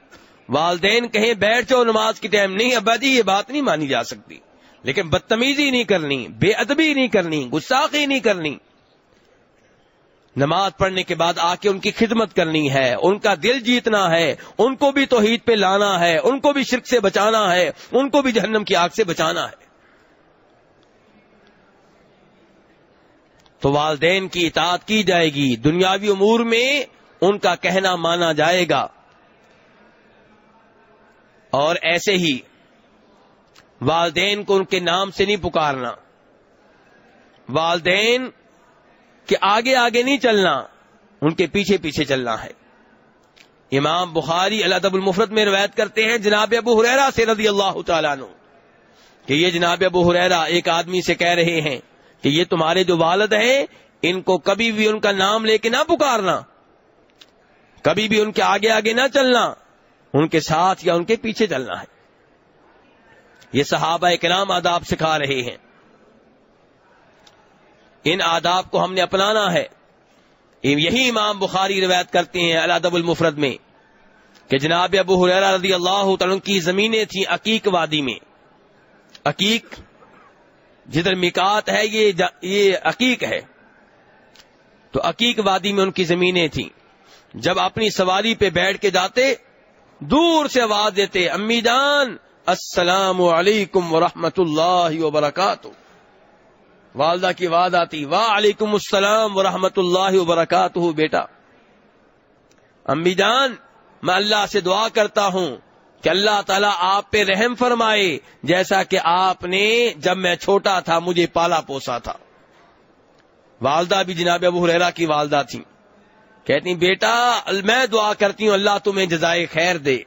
والدین کہیں بیٹھ جاؤ نماز کی ٹائم, نہیں ابا جی یہ بات نہیں مانی جا سکتی. لیکن بدتمیزی نہیں کرنی, بے ادبی نہیں کرنی, گستاخی نہیں کرنی. نماز پڑھنے کے بعد آ کے ان کی خدمت کرنی ہے, ان کا دل جیتنا ہے, ان کو بھی توحید پہ لانا ہے, ان کو بھی شرک سے بچانا ہے, ان کو بھی جہنم کی آگ سے بچانا ہے. تو والدین کی اطاعت کی جائے گی, دنیاوی امور میں ان کا کہنا مانا جائے گا. اور ایسے ہی والدین کو ان کے نام سے نہیں پکارنا, والدین کہ آگے آگے نہیں چلنا, ان کے پیچھے پیچھے چلنا ہے. امام بخاری الادب المفرد میں روایت کرتے ہیں جناب ابو ہریرہ سے رضی اللہ تعالیٰ عنہ کہ یہ جناب ابو ہریرہ ایک آدمی سے کہہ رہے ہیں کہ یہ تمہارے جو والد ہیں ان کو کبھی بھی ان کا نام لے کے نہ پکارنا, کبھی بھی ان کے آگے آگے نہ چلنا, ان کے ساتھ یا ان کے پیچھے چلنا ہے. یہ صحابہ کرام آداب سکھا رہے ہیں. ان آداب کو ہم نے اپنانا ہے. یہی امام بخاری روایت کرتے ہیں الادب المفرد میں کہ جناب ابو ہریرہ رضی اللہ تعالیٰ کی زمینیں تھیں عقیق وادی میں. عقیق جدھر میقات ہے یہ عقیق ہے, تو عقیق وادی میں ان کی زمینیں تھیں. جب اپنی سواری پہ بیٹھ کے جاتے دور سے آواز دیتے امی جان السلام علیکم ورحمۃ اللہ وبرکاتہ. والدہ کی آواز آتی وعلیکم السلام ورحمۃ اللہ وبرکاتہ. بیٹا امی جان میں اللہ سے دعا کرتا ہوں کہ اللہ تعالیٰ آپ پہ رحم فرمائے جیسا کہ آپ نے جب میں چھوٹا تھا مجھے پالا پوسا تھا. والدہ بھی جناب ابو ہریرہ کی والدہ تھیں. کہتی بیٹا میں دعا کرتی ہوں اللہ تمہیں جزائے خیر دے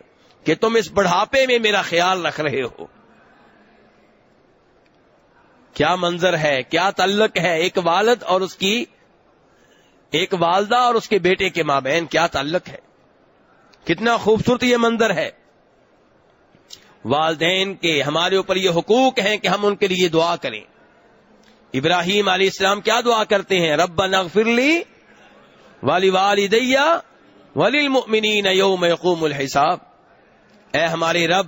کہ تم اس بڑھاپے میں میرا خیال رکھ رہے ہو. کیا منظر ہے, کیا تعلق ہے ایک والد اور اس کی, ایک والدہ اور اس کے بیٹے کے مابین کیا تعلق ہے. کتنا خوبصورت یہ منظر ہے. والدین کے ہمارے اوپر یہ حقوق ہیں کہ ہم ان کے لیے دعا کریں. ابراہیم علیہ السلام کیا دعا کرتے ہیں؟ ربنا اغفر لی ولوالدی وللمؤمنین یوم یقوم الحساب. اے ہمارے رب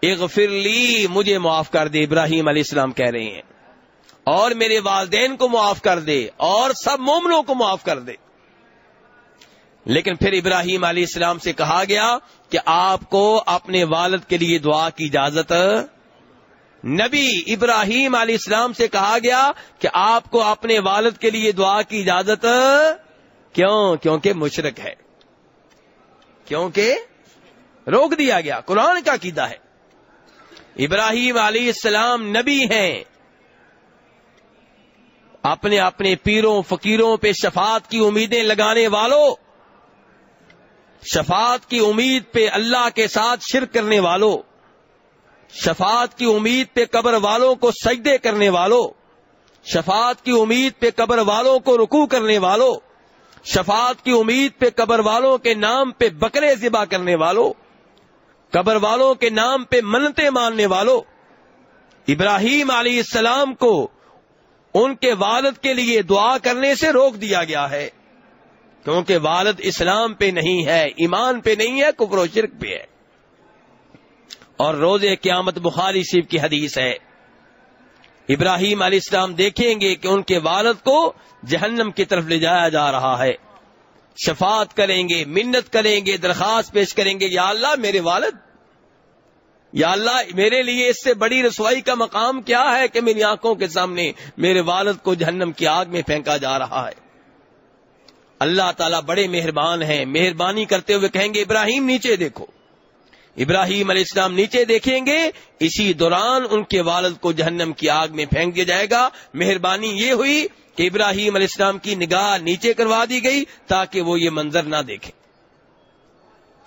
اغفر لی, مجھے معاف کر دے. ابراہیم علیہ السلام کہہ رہے ہیں, اور میرے والدین کو معاف کر دے اور سب مومنوں کو معاف کر دے. لیکن پھر ابراہیم علیہ السلام سے کہا گیا کہ آپ کو اپنے والد کے لیے دعا کی اجازت. نبی ابراہیم علیہ السلام سے کہا گیا کہ آپ کو اپنے والد کے لیے دعا کی اجازت. کیوں؟ کیونکہ مشرک ہے, کیونکہ روک دیا گیا. قرآن کا عقیدہ ہے ابراہیم علیہ السلام نبی ہیں, اپنے اپنے پیروں فقیروں پہ شفاعت کی امیدیں لگانے والوں, شفاعت کی امید پہ اللہ کے ساتھ شرک کرنے والوں, شفاعت کی امید پہ قبر والوں کو سجدے کرنے والوں, شفاعت کی امید پہ قبر والوں کو رکوع کرنے والوں, شفاعت کی امید پہ قبر والوں کے نام پہ بکرے ذبح کرنے والوں, قبر والوں کے نام پہ منتیں ماننے والوں. ابراہیم علیہ السلام کو ان کے والد کے لیے دعا کرنے سے روک دیا گیا ہے, کیونکہ والد اسلام پہ نہیں ہے, ایمان پہ نہیں ہے, کفر و شرک پہ ہے. اور روز قیامت بخاری شریف کی حدیث ہے, ابراہیم علیہ السلام دیکھیں گے کہ ان کے والد کو جہنم کی طرف لے جایا جا رہا ہے. شفاعت کریں گے, منت کریں گے, درخواست پیش کریں گے, یا اللہ میرے والد, یا اللہ میرے لیے اس سے بڑی رسوائی کا مقام کیا ہے کہ میری آنکھوں کے سامنے میرے والد کو جہنم کی آگ میں پھینکا جا رہا ہے. اللہ تعالیٰ بڑے مہربان ہیں, مہربانی کرتے ہوئے کہیں گے ابراہیم نیچے دیکھو. ابراہیم علیہ السلام نیچے دیکھیں گے, اسی دوران ان کے والد کو جہنم کی آگ میں پھینک دیا جائے گا. مہربانی یہ ہوئی کہ ابراہیم علیہ السلام کی نگاہ نیچے کروا دی گئی تاکہ وہ یہ منظر نہ دیکھیں.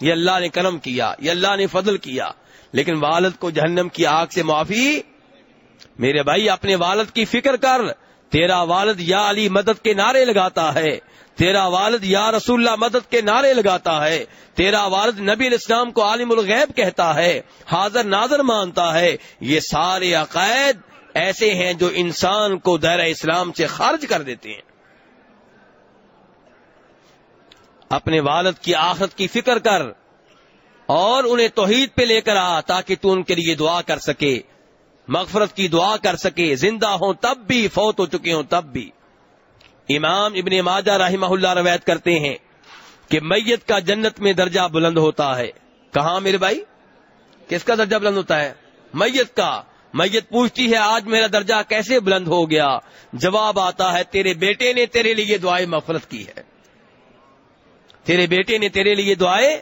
یہ اللہ نے کرم کیا, یہ اللہ نے فضل کیا. لیکن والد کو جہنم کی آگ سے معافی. میرے بھائی اپنے والد کی فکر کر. تیرا والد یا علی مدد کے نعرے لگاتا ہے, تیرا والد یا رسول اللہ مدد کے نعرے لگاتا ہے, تیرا والد نبی علیہ السلام کو عالم الغیب کہتا ہے, حاضر ناظر مانتا ہے. یہ سارے عقائد ایسے ہیں جو انسان کو دائرہ اسلام سے خارج کر دیتے ہیں. اپنے والد کی آخرت کی فکر کر اور انہیں توحید پہ لے کر آ تاکہ تو ان کے لیے دعا کر سکے, مغفرت کی دعا کر سکے, زندہ ہوں تب بھی, فوت ہو چکے ہوں تب بھی. امام ابن ماجہ رحمہ اللہ روایت کرتے ہیں کہ میت کا جنت میں درجہ بلند ہوتا ہے. کہاں میرے بھائی, کس کا درجہ بلند ہوتا ہے؟ میت کا. میت پوچھتی ہے آج میرا درجہ کیسے بلند ہو گیا؟ جواب آتا ہے تیرے بیٹے نے تیرے لیے دعائے مغفرت کی ہے, تیرے بیٹے نے تیرے لیے دعائے.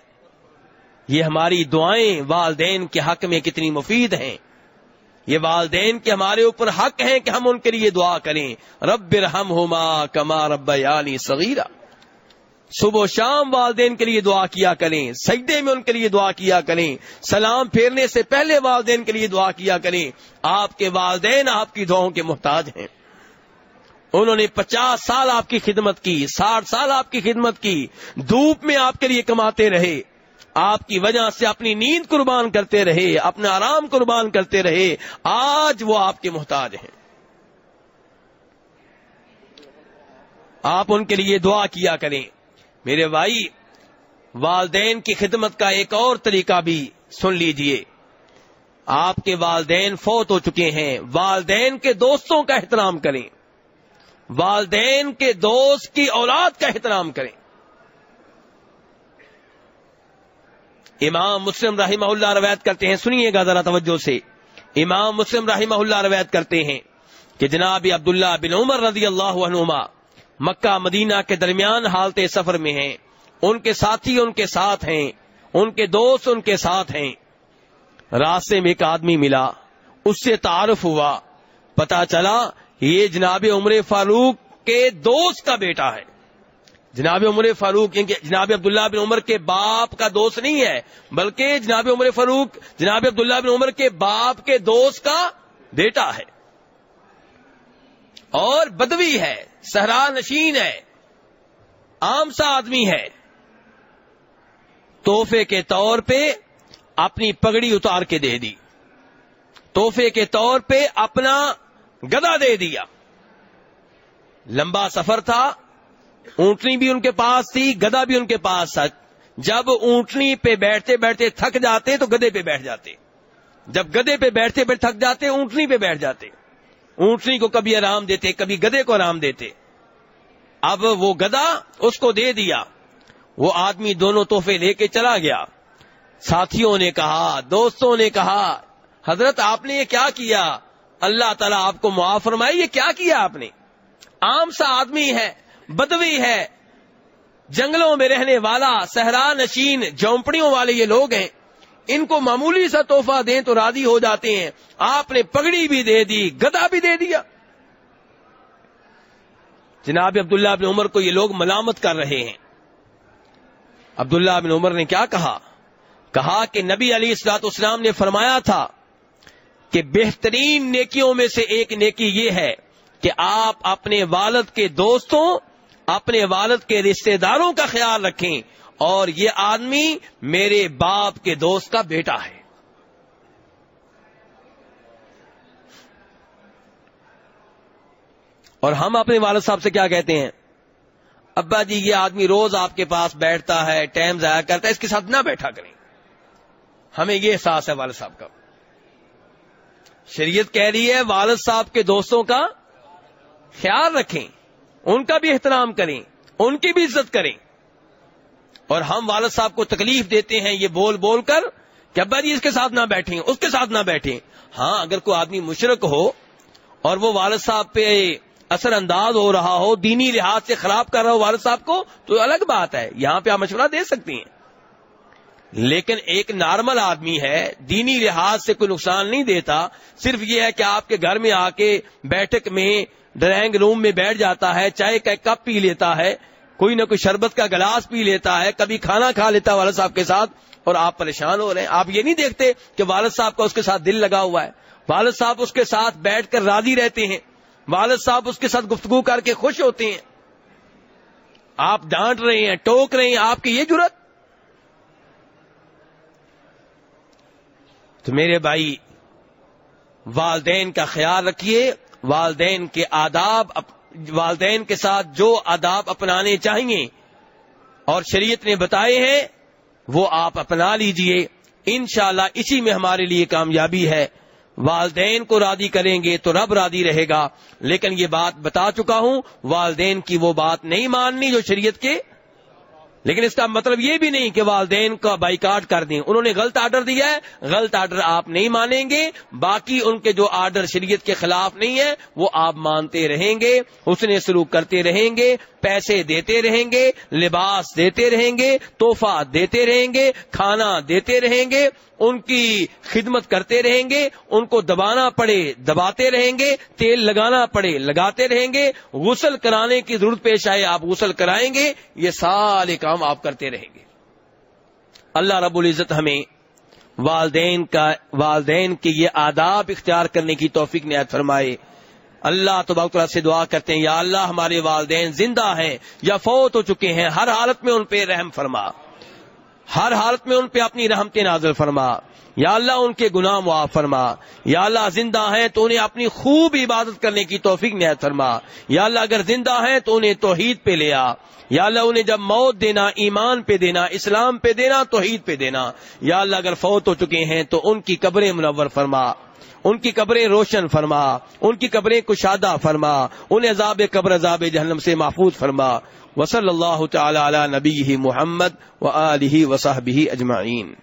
یہ ہماری دعائیں والدین کے حق میں کتنی مفید ہیں. یہ والدین کے ہمارے اوپر حق ہیں کہ ہم ان کے لیے دعا کریں. رب ارحمہما کما ربیانی صغیرا. صبح و شام والدین کے لیے دعا کیا کریں, سجدے میں ان کے لیے دعا کیا کریں, سلام پھیرنے سے پہلے والدین کے لیے دعا کیا کریں. آپ کے والدین آپ کی دعاؤں کے محتاج ہیں. انہوں نے 50 سال آپ کی خدمت کی, 60 سال آپ کی خدمت کی, دھوپ میں آپ کے لیے کماتے رہے, آپ کی وجہ سے اپنی نیند قربان کرتے رہے, اپنا آرام قربان کرتے رہے. آج وہ آپ کے محتاج ہیں. آپ ان کے لیے دعا کیا کریں. میرے بھائی والدین کی خدمت کا ایک اور طریقہ بھی سن لیجئے. آپ کے والدین فوت ہو چکے ہیں, والدین کے دوستوں کا احترام کریں, والدین کے دوست کی اولاد کا احترام کریں. امام مسلم رحمہ اللہ روایت کرتے ہیں, سنیے گا ذرا توجہ سے. امام مسلم رحمہ اللہ روایت کرتے ہیں کہ جناب عبداللہ بن عمر رضی اللہ عنہما مکہ مدینہ کے درمیان حالت سفر میں ہیں. ان کے ساتھی ان کے ساتھ ہیں، ان کے دوست ان کے ساتھ ہیں. راستے میں ایک آدمی ملا، اس سے تعارف ہوا، پتا چلا یہ جناب عمر فاروق کے دوست کا بیٹا ہے. جناب عمر فاروق جناب عبداللہ بن عمر کے باپ کا دوست نہیں ہے، بلکہ جناب عمر فاروق جناب عبداللہ بن عمر کے باپ کے دوست کا بیٹا ہے، اور بدوی ہے، صحرا نشین ہے، عام سا آدمی ہے. تحفے کے طور پہ اپنی پگڑی اتار کے دے دی، تحفے کے طور پہ اپنا گدا دے دیا. لمبا سفر تھا، اونٹنی بھی ان کے پاس تھی، گدا بھی ان کے پاس تھا. جب اونٹنی پہ بیٹھتے بیٹھتے تھک جاتے تو گدے پہ بیٹھ جاتے، جب گدے پہ بیٹھتے بیٹھتے تھک جاتے اونٹنی پہ بیٹھ جاتے. اونٹنی کو کبھی آرام دیتے، کبھی گدے کو آرام دیتے. اب وہ گدا اس کو دے دیا، وہ آدمی دونوں تحفے لے کے چلا گیا. ساتھیوں نے کہا، دوستوں نے کہا، حضرت آپ نے یہ کیا کیا؟ اللہ تعالیٰ آپ کو معاف فرمائے، یہ کیا کیا آپ نے؟ عام سا آدمی ہے، بدوی ہے، جنگلوں میں رہنے والا، صحرا نشین، جھونپڑیوں والے یہ لوگ ہیں، ان کو معمولی سا تحفہ دیں تو راضی ہو جاتے ہیں. آپ نے پگڑی بھی دے دی، گدا بھی دے دیا. جناب عبداللہ بن عمر کو یہ لوگ ملامت کر رہے ہیں. عبداللہ بن عمر نے کیا کہا کہ نبی علیہ الصلوۃ والسلام نے فرمایا تھا کہ بہترین نیکیوں میں سے ایک نیکی یہ ہے کہ آپ اپنے والد کے دوستوں، اپنے والد کے رشتہ داروں کا خیال رکھیں، اور یہ آدمی میرے باپ کے دوست کا بیٹا ہے. اور ہم اپنے والد صاحب سے کیا کہتے ہیں؟ ابا جی یہ آدمی روز آپ کے پاس بیٹھتا ہے، ٹائم ضائع کرتا ہے، اس کے ساتھ نہ بیٹھا کریں. ہمیں یہ احساس ہے والد صاحب کا. شریعت کہہ رہی ہے والد صاحب کے دوستوں کا خیال رکھیں، ان کا بھی احترام کریں، ان کی بھی عزت کریں. اور ہم والد صاحب کو تکلیف دیتے ہیں یہ بول بول کر کہ ابا جی اس کے ساتھ نہ بیٹھیں، اس کے ساتھ نہ بیٹھیں. ہاں اگر کوئی آدمی مشرک ہو اور وہ والد صاحب پہ اثر انداز ہو رہا ہو، دینی لحاظ سے خراب کر رہا ہو والد صاحب کو، تو الگ بات ہے، یہاں پہ آپ مشورہ دے سکتی ہیں. لیکن ایک نارمل آدمی ہے، دینی لحاظ سے کوئی نقصان نہیں دیتا، صرف یہ ہے کہ آپ کے گھر میں آ کے بیٹھک میں ڈرائنگ روم میں بیٹھ جاتا ہے، چائے کا کپ پی لیتا ہے، کوئی نہ کوئی شربت کا گلاس پی لیتا ہے، کبھی کھانا کھا لیتا ہے والد صاحب کے ساتھ، اور آپ پریشان ہو رہے ہیں. آپ یہ نہیں دیکھتے کہ والد صاحب کا اس کے ساتھ دل لگا ہوا ہے، والد صاحب اس کے ساتھ بیٹھ کر راضی رہتے ہیں، والد صاحب اس کے ساتھ گفتگو کر کے خوش ہوتے ہیں. آپ ڈانٹ رہے ہیں، ٹوک رہے ہیں، آپ کی یہ جرت؟ تو میرے بھائی والدین کا خیال رکھیے، والدین کے آداب، والدین کے ساتھ جو آداب اپنانے چاہیے اور شریعت نے بتائے ہیں وہ آپ اپنا لیجئے. انشاءاللہ اسی میں ہمارے لیے کامیابی ہے. والدین کو راضی کریں گے تو رب راضی رہے گا. لیکن یہ بات بتا چکا ہوں، والدین کی وہ بات نہیں ماننی جو شریعت کے، لیکن اس کا مطلب یہ بھی نہیں کہ والدین کا بائیکاٹ کر دیں. انہوں نے غلط آرڈر دیا ہے، غلط آرڈر آپ نہیں مانیں گے. باقی ان کے جو آرڈر شریعت کے خلاف نہیں ہے وہ آپ مانتے رہیں گے، حسن سلوک کرتے رہیں گے، پیسے دیتے رہیں گے، لباس دیتے رہیں گے، تحفہ دیتے رہیں گے، کھانا دیتے رہیں گے، ان کی خدمت کرتے رہیں گے، ان کو دبانا پڑے دباتے رہیں گے، تیل لگانا پڑے لگاتے رہیں گے، غسل کرانے کی ضرورت پیش آئے آپ غسل کرائیں گے. یہ سارے کام آپ کرتے رہیں گے. اللہ رب العزت ہمیں والدین کے یہ آداب اختیار کرنے کی توفیق عنایت فرمائے. اللہ تبارک و تعالیٰ سے دعا کرتے ہیں یا اللہ ہمارے والدین زندہ ہیں یا فوت ہو چکے ہیں، ہر حالت میں ان پہ رحم فرما، ہر حالت میں ان پہ اپنی رحمت نازل فرما. یا اللہ ان کے گناہ معاف فرما. یا اللہ زندہ ہیں تو انہیں اپنی خوب عبادت کرنے کی توفیق عنایت فرما. یا اللہ اگر زندہ ہیں تو انہیں توحید پہ لے آ. یا اللہ انہیں جب موت دینا ایمان پہ دینا، اسلام پہ دینا، توحید پہ دینا. یا اللہ اگر فوت ہو چکے ہیں تو ان کی قبریں منور فرما، ان کی قبریں روشن فرما، ان کی قبریں کشادہ فرما، انہیں عذاب قبر عذاب جہنم سے محفوظ فرما. وصلی اللہ تعالی علی نبیہ محمد وآلہ وصحبہ اجمعین.